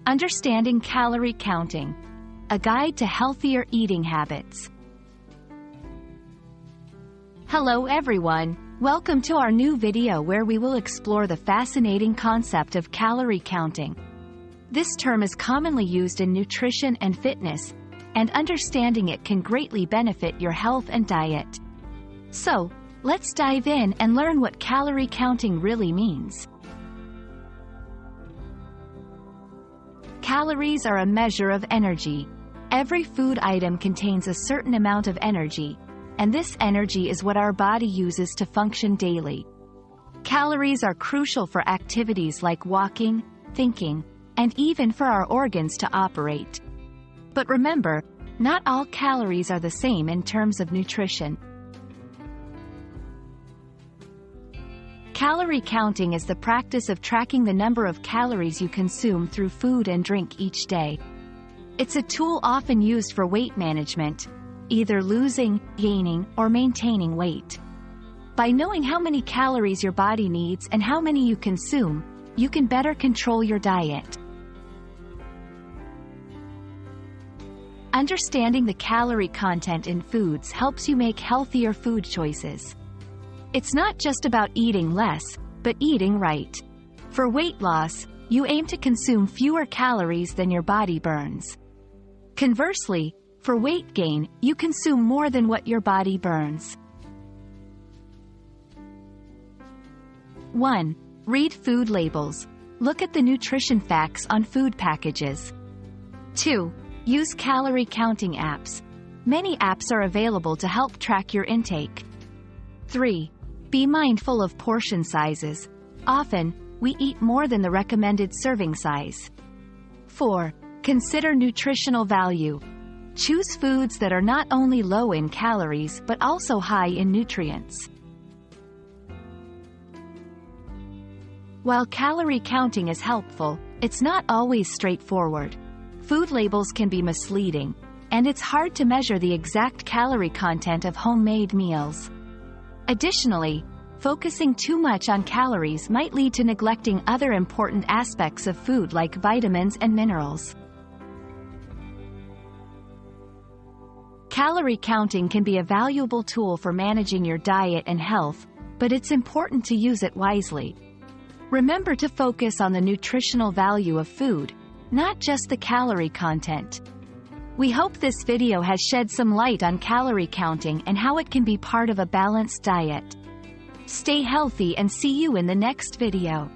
Understanding Calorie Counting, a guide to healthier eating habits. Hello everyone, welcome to our new video where we will explore the fascinating concept of calorie counting. This term is commonly used in nutrition and fitness, and understanding it can greatly benefit your health and diet. So, let's dive in and learn what calorie counting really means. Calories are a measure of energy. Every food item contains a certain amount of energy, and this energy is what our body uses to function daily. Calories are crucial for activities like walking, thinking, and even for our organs to operate. But remember, not all calories are the same in terms of nutrition. Calorie counting is the practice of tracking the number of calories you consume through food and drink each day. It's a tool often used for weight management, either losing, gaining, or maintaining weight. By knowing how many calories your body needs and how many you consume, you can better control your diet. Understanding the calorie content in foods helps you make healthier food choices. It's not just about eating less, but eating right. For weight loss, you aim to consume fewer calories than your body burns. Conversely, for weight gain, you consume more than what your body burns. 1. Read food labels. Look at the nutrition facts on food packages. 2. Use calorie counting apps. Many apps are available to help track your intake. 3. Be mindful of portion sizes. Often, we eat more than the recommended serving size. 4. Consider nutritional value. Choose foods that are not only low in calories but also high in nutrients. While calorie counting is helpful, it's not always straightforward. Food labels can be misleading, and it's hard to measure the exact calorie content of homemade meals. Additionally, focusing too much on calories might lead to neglecting other important aspects of food like vitamins and minerals. Calorie counting can be a valuable tool for managing your diet and health, but it's important to use it wisely. Remember to focus on the nutritional value of food, not just the calorie content. We hope this video has shed some light on calorie counting and how it can be part of a balanced diet. Stay healthy and see you in the next video.